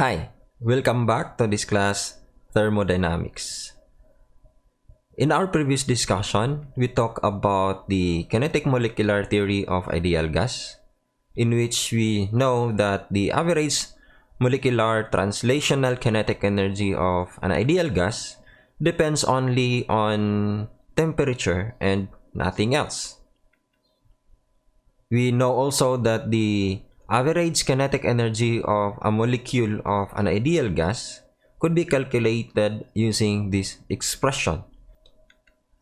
Hi, welcome back to this class, Thermodynamics. In our previous discussion, we talked about the kinetic molecular theory of ideal gas, in which we know that the average molecular translational kinetic energy of an ideal gas depends only on temperature and nothing else. We know also that the average kinetic energy of a molecule of an ideal gas could be calculated using this expression.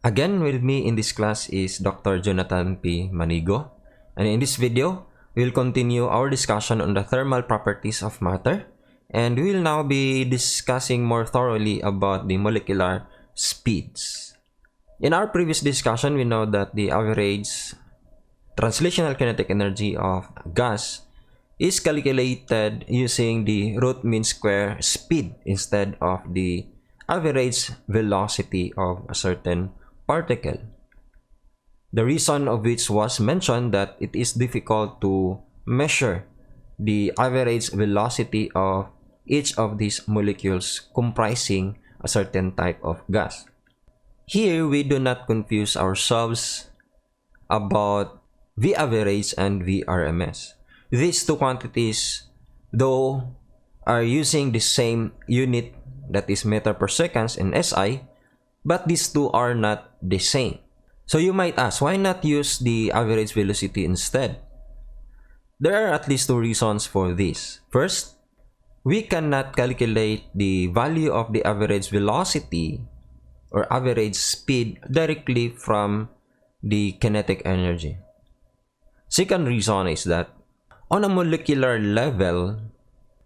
Again, with me in this class is Dr. Jonathan P. Manigo, and in this video, we'll continue our discussion on the thermal properties of matter, and we will now be discussing more thoroughly about the molecular speeds. In our previous discussion, we know that the average translational kinetic energy of gas is calculated using the root mean square speed instead of the average velocity of a certain particle. The reason of which was mentioned that it is difficult to measure the average velocity of each of these molecules comprising a certain type of gas. Here, we do not confuse ourselves about V average and VRMS. These two quantities, though, are using the same unit, that is meter per seconds in SI, but these two are not the same. So you might ask, why not use the average velocity instead? There are at least two reasons for this. First, we cannot calculate the value of the average velocity or average speed directly from the kinetic energy. Second reason is that on a molecular level,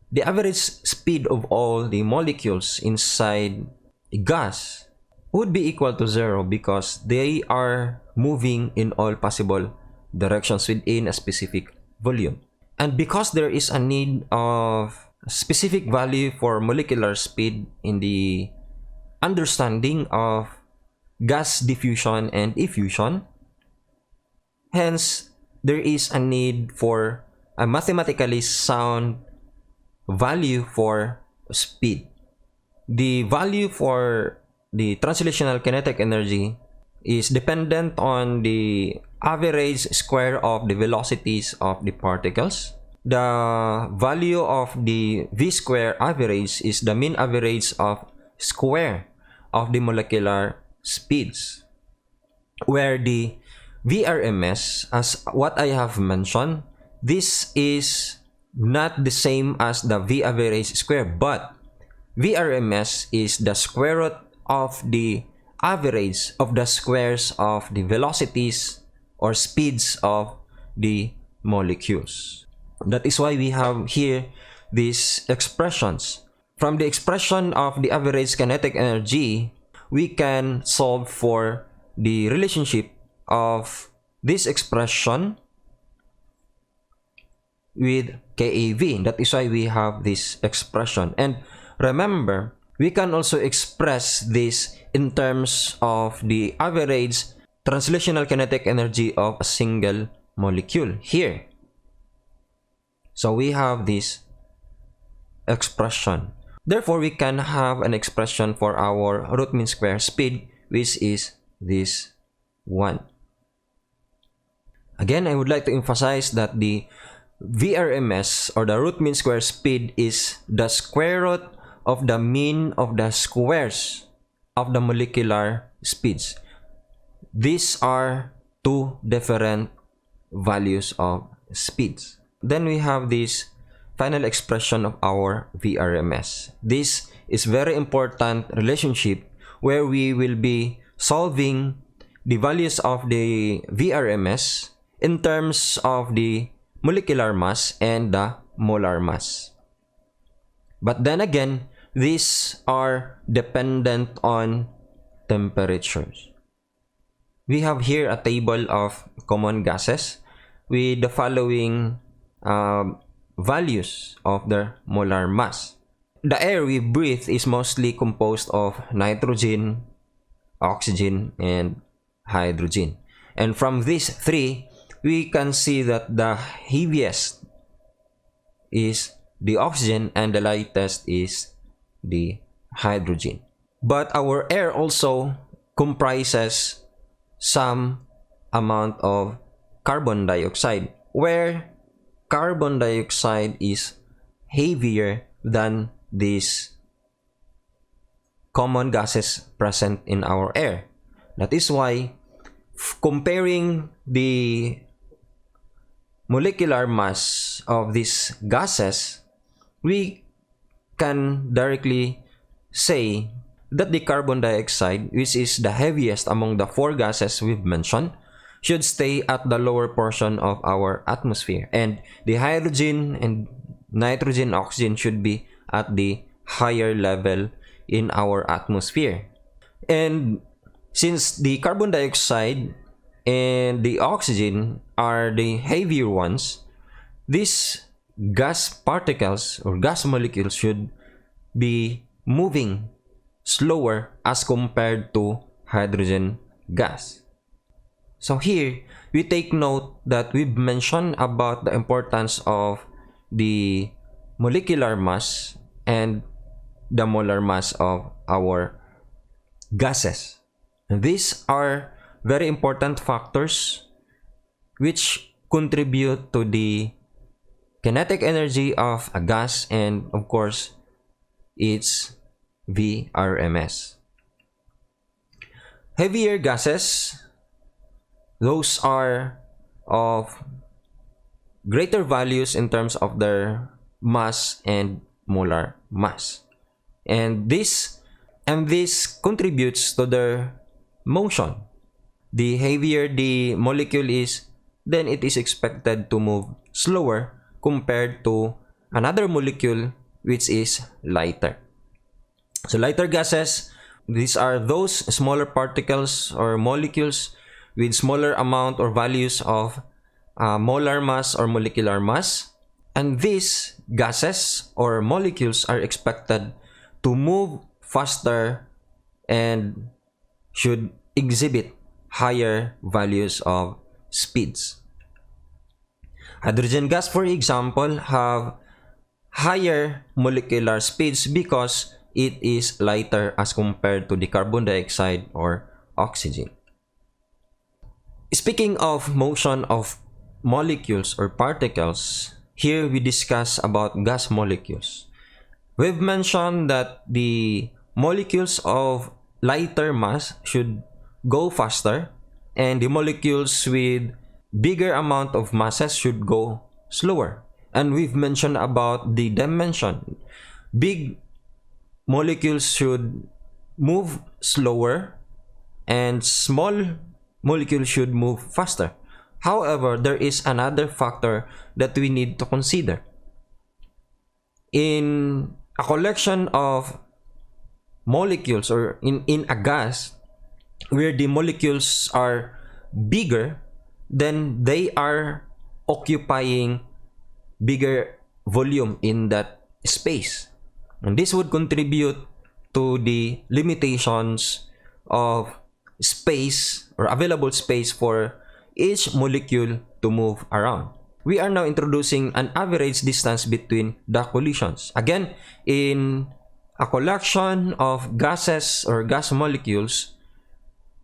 the average speed of all the molecules inside a gas would be equal to 0 because they are moving in all possible directions within a specific volume. And because there is a need of a specific value for molecular speed in the understanding of gas diffusion and effusion, hence there is a need for a mathematically sound value for speed. The value for the translational kinetic energy is dependent on the average square of the velocities of the particles. The value of the V square average is the mean average of square of the molecular speeds, where the VRMS, as what I have mentioned, this is not the same as the V average square, but VRMS is the square root of the average of the squares of the velocities or speeds of the molecules. That is why we have here these expressions. From the expression of the average kinetic energy, we can solve for the relationship of this expression with KAV. That is why we have this expression. And remember, we can also express this in terms of the average translational kinetic energy of a single molecule here. So we have this expression. Therefore, we can have an expression for our root mean square speed, which is this one. Again, I would like to emphasize that the VRMS or the root mean square speed is the square root of the mean of the squares of the molecular speeds. These are two different values of speeds. Then we have this final expression of our VRMS. This is very important relationship where we will be solving the values of the VRMS in terms of the molecular mass and the molar mass. But then again, these are dependent on temperatures. We have here a table of common gases with the following values of their molar mass. The air we breathe is mostly composed of nitrogen, oxygen, and hydrogen. And from these three, we can see that the heaviest is the oxygen, and the lightest is the hydrogen. But our air also comprises some amount of carbon dioxide, where carbon dioxide is heavier than these common gases present in our air. That is why comparing the molecular mass of these gases, we can directly say that the carbon dioxide, which is the heaviest among the four gases we've mentioned, should stay at the lower portion of our atmosphere, and the hydrogen and nitrogen, oxygen should be at the higher level in our atmosphere. And since the carbon dioxide and the oxygen are the heavier ones, these gas particles or gas molecules should be moving slower as compared to hydrogen gas. So here, we take note that we've mentioned about the importance of the molecular mass and the molar mass of our gases. And these are very important factors which contribute to the kinetic energy of a gas and, of course, its VRMS. Heavier gases, those are of greater values in terms of their mass and molar mass. And this contributes to their motion. The heavier the molecule is, then it is expected to move slower compared to another molecule which is lighter. So lighter gases, these are those smaller particles or molecules with smaller amount or values of molar mass or molecular mass. And these gases or molecules are expected to move faster and should exhibit higher values of speeds. Hydrogen gas, for example, have higher molecular speeds because it is lighter as compared to the carbon dioxide or oxygen. Speaking of motion of molecules or particles, here we discuss about gas molecules. We've mentioned that the molecules of lighter mass should go faster, and the molecules with bigger amount of masses should go slower. And we've mentioned about the dimension. Big molecules should move slower and small molecules should move faster. However, there is another factor that we need to consider. In a collection of molecules or in a gas where the molecules are bigger, then they are occupying bigger volume in that space. And this would contribute to the limitations of space or available space for each molecule to move around. We are now introducing an average distance between the collisions. Again, in a collection of gases or gas molecules,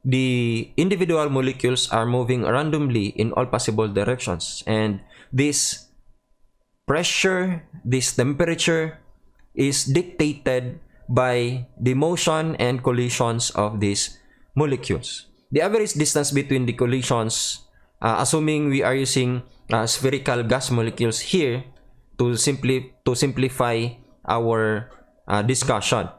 the individual molecules are moving randomly in all possible directions. And this pressure, this temperature is dictated by the motion and collisions of these molecules. The average distance between the collisions, assuming we are using spherical gas molecules here to simplify our discussion.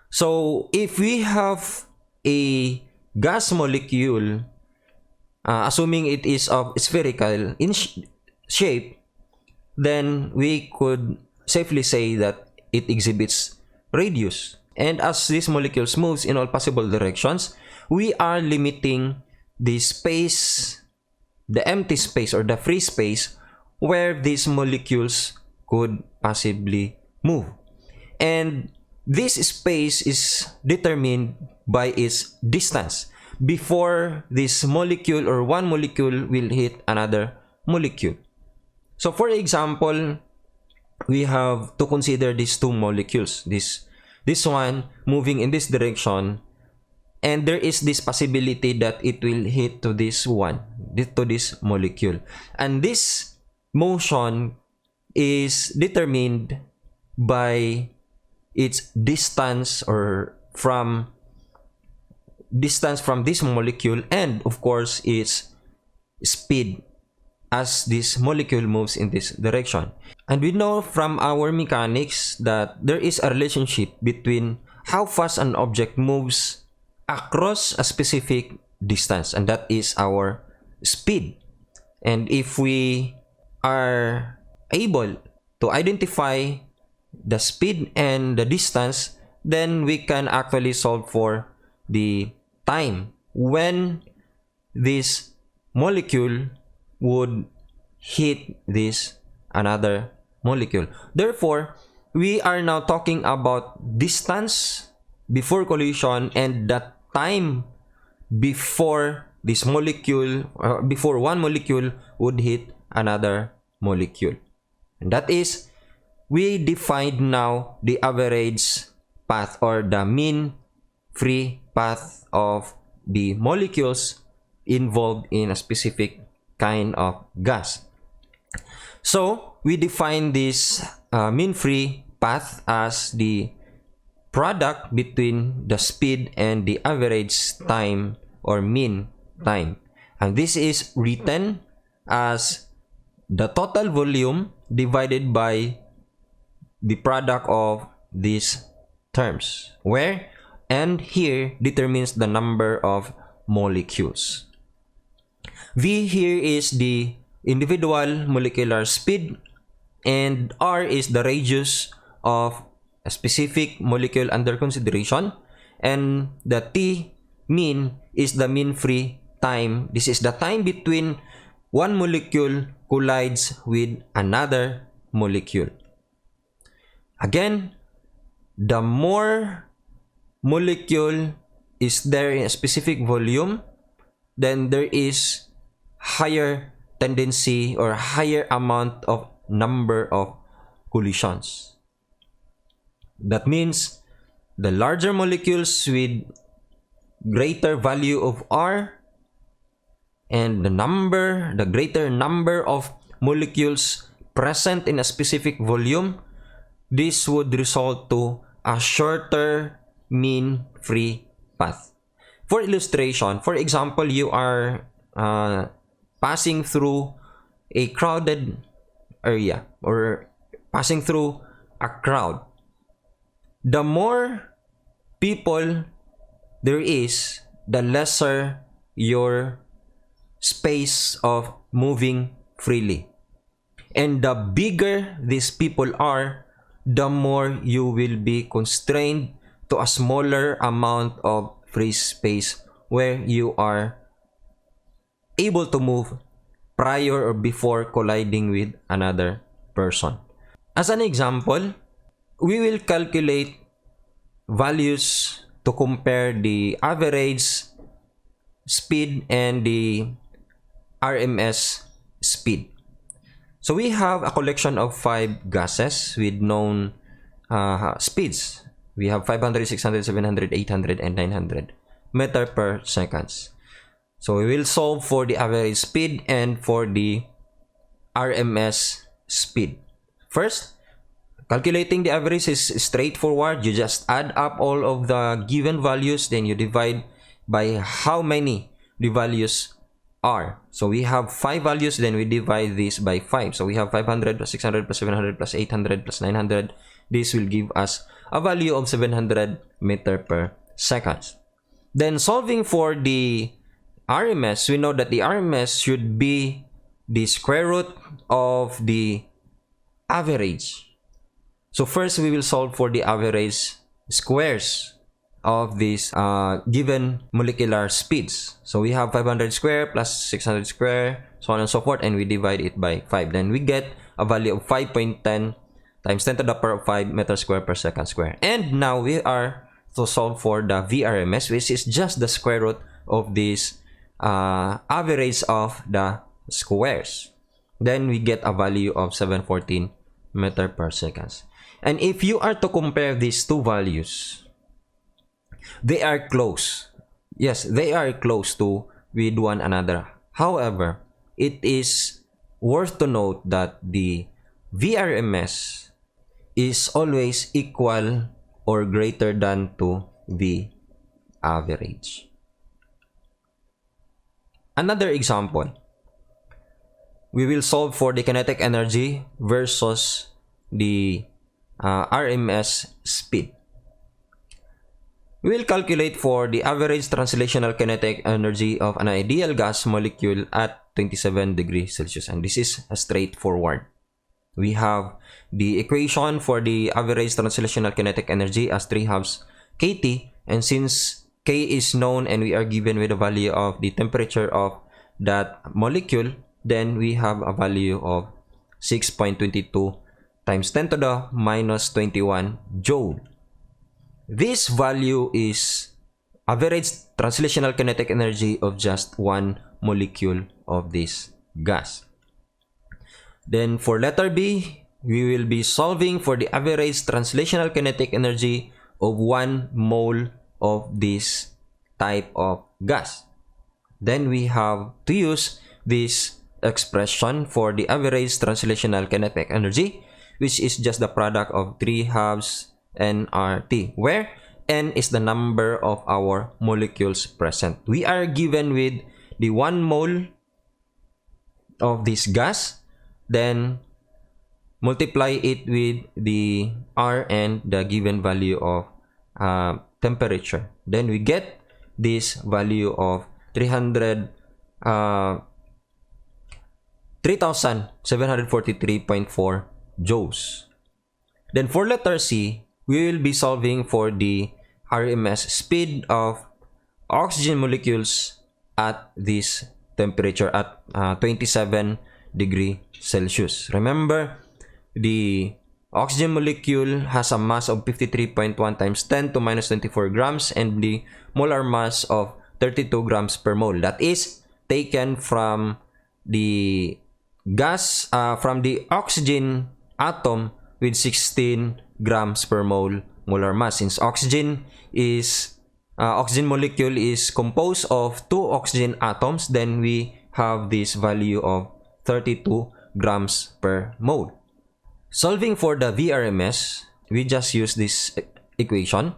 So if we have a gas molecule, assuming it is of spherical in shape, then we could safely say that it exhibits radius. And as these molecules moves in all possible directions, we are limiting the space, the empty space or the free space where these molecules could possibly move. And this space is determined by its distance before this molecule or one molecule will hit another molecule. So for example, we have to consider these two molecules. This one moving in this direction, and there is this possibility that it will hit to this to this molecule. And this motion is determined by its distance or from this molecule, and of course its speed as this molecule moves in this direction. And we know from our mechanics that there is a relationship between how fast an object moves across a specific distance, and that is our speed. And if we are able to identify the speed and the distance, then we can actually solve for the time when this molecule would hit this another molecule. Therefore, we are now talking about distance before collision and the time before this molecule, before one molecule would hit another molecule. And that is, we defined now the average path or the mean free path of the molecules involved in a specific kind of gas. So we define this mean free path as the product between the speed and the average time or mean time. And this is written as the total volume divided by the product of these terms, where and here determines the number of molecules. V here is the individual molecular speed, and R is the radius of a specific molecule under consideration, and the T mean is the mean free time. This is the time between one molecule collides with another molecule. Again, the more molecule is there in a specific volume, then there is higher tendency or higher amount of number of collisions. That means the larger molecules with greater value of R and the greater number of molecules present in a specific volume, this would result to a shorter mean free path. For illustration, for example, you are passing through a crowded area or passing through a crowd. The more people there is, the lesser your space of moving freely. And the bigger these people are, the more you will be constrained to a smaller amount of free space where you are able to move prior or before colliding with another person. As an example, we will calculate values to compare the average speed and the RMS speed. So we have a collection of 5 gases with known speeds. We have 500, 600, 700, 800, and 900 meter per seconds. So we will solve for the average speed and for the RMS speed. First, calculating the average is straightforward. You just add up all of the given values, then you divide by how many the values are. So we have 5 values, then we divide this by 5. So we have 500 plus 600 plus 700 plus 800 plus 900. This will give us a value of 700 meter per second. Then solving for the RMS, we know that the RMS should be the square root of the average. So first we will solve for the average squares of these given molecular speeds. So we have 500 square plus 600 square, so on and so forth, and we divide it by 5. Then we get a value of 5.10 times 10 to the power of 5 meters square per second square. And now we are to solve for the VRMS, which is just the square root of this average of the squares. Then we get a value of 714 meter per second. And if you are to compare these two values, they are close. Yes, they are close to with one another. However, it is worth to note that the VRMS is always equal or greater than to the average. Another example, we will solve for the kinetic energy versus the RMS speed. We will calculate for the average translational kinetic energy of an ideal gas molecule at 27 degrees Celsius, and this is straightforward. We have the equation for the average translational kinetic energy as 3/2 kT, and since K is known and we are given with a value of the temperature of that molecule, then we have a value of 6.22 times 10 to the minus 21 joule. This value is average translational kinetic energy of just one molecule of this gas. Then for letter B, we will be solving for the average translational kinetic energy of 1 mole of this type of gas. Then we have to use this expression for the average translational kinetic energy, which is just the product of 3/2 nRT, where N is the number of our molecules present. We are given with the 1 mole of this gas, then multiply it with the R and the given value of temperature. Then we get this value of 3,743.4 joules. Then for letter C, we will be solving for the RMS speed of oxygen molecules at this temperature at 27 degrees Celsius. Remember, the oxygen molecule has a mass of 53.1 times 10 to minus 24 grams and the molar mass of 32 grams per mole. That is taken from the gas, from the oxygen atom with 16 grams per mole molar mass. Since oxygen molecule is composed of 2 oxygen atoms, then we have this value of 32 grams per mole. Solving for the VRMS, we just use this equation.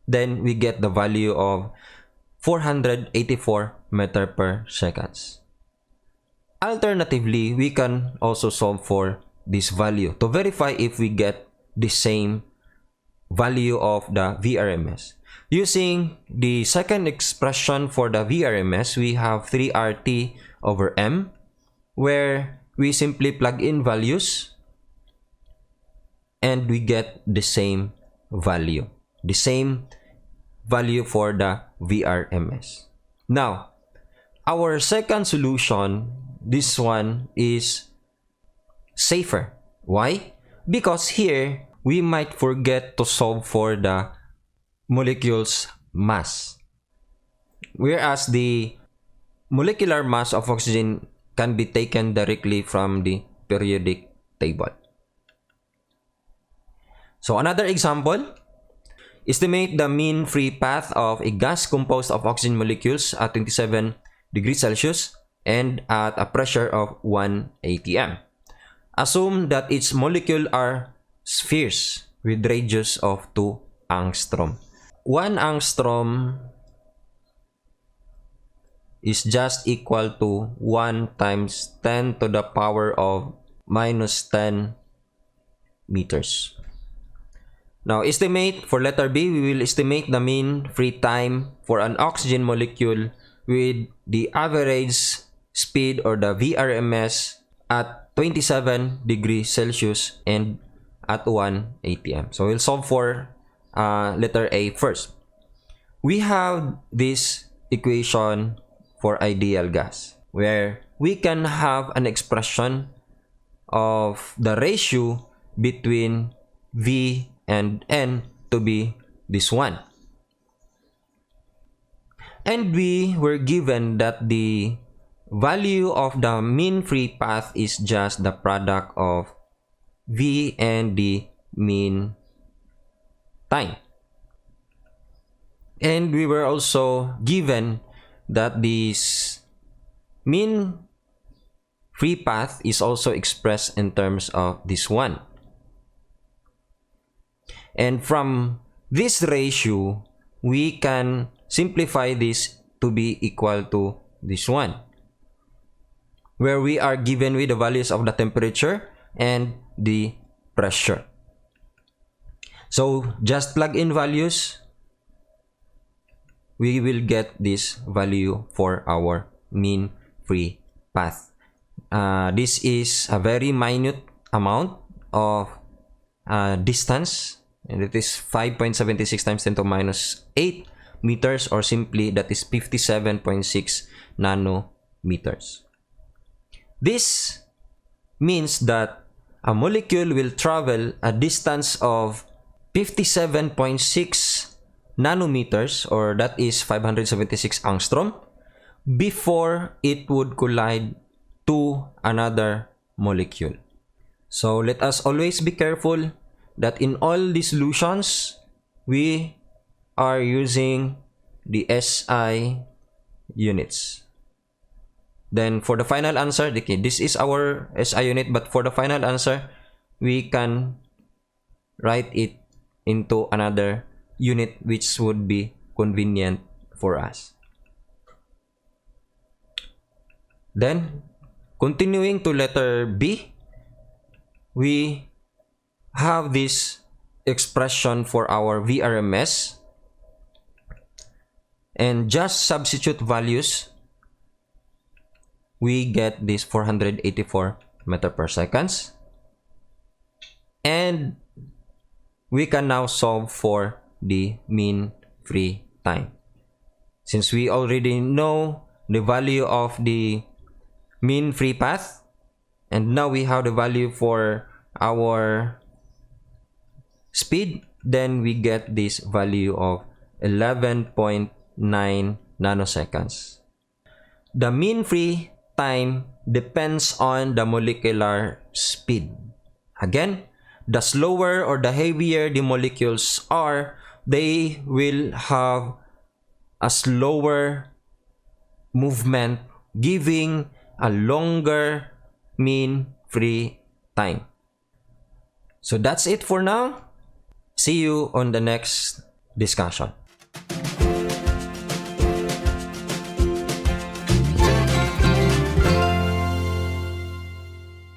Then we get the value of 484 meter per seconds. Alternatively, we can also solve for this value to verify if we get the same value of the VRMS. Using the second expression for the VRMS, we have 3RT over M, where we simply plug in values and we get the same value for the VRMS. Now, our second solution, this one is safer. Why? Because here, we might forget to solve for the molecule's mass. Whereas the molecular mass of oxygen can be taken directly from the periodic table. So another example, estimate the mean free path of a gas composed of oxygen molecules at 27 degrees Celsius and at a pressure of 1 atm. Assume that its molecules are spheres with radius of 2 angstrom. 1 angstrom is just equal to 1 times 10 to the power of minus 10 meters. Now, estimate for letter B, we will estimate the mean free time for an oxygen molecule with the average speed or the VRMS at 27 degrees Celsius and at 1 atm. So we'll solve for letter A first. We have this equation for ideal gas where we can have an expression of the ratio between V and N to be this one. And we were given that the value of the mean free path is just the product of v and the mean time. And we were also given that this mean free path is also expressed in terms of this one. And from this ratio, we can simplify this to be equal to this one, where we are given with the values of the temperature and the pressure. So just plug in values, we will get this value for our mean free path. This is a very minute amount of distance, and it is 5.76 times 10 to minus 8 meters, or simply that is 57.6 nanometers. This means that a molecule will travel a distance of 57.6 nanometers, or that is 576 angstrom, before it would collide to another molecule. So let us always be careful that in all these solutions, we are using the SI units. Then for the final answer, okay, this is our SI unit, but for the final answer, we can write it into another unit which would be convenient for us. Then, continuing to letter B, we have this expression for our VRMS, and just substitute values, we get this 484 meter per seconds, and we can now solve for the mean free time. Since we already know the value of the mean free path, and now we have the value for our speed, then we get this value of 11.9 nanoseconds. The mean free time depends on the molecular speed. Again, the slower or the heavier the molecules are, they will have a slower movement, giving a longer mean free time. So that's it for now. See you on the next discussion.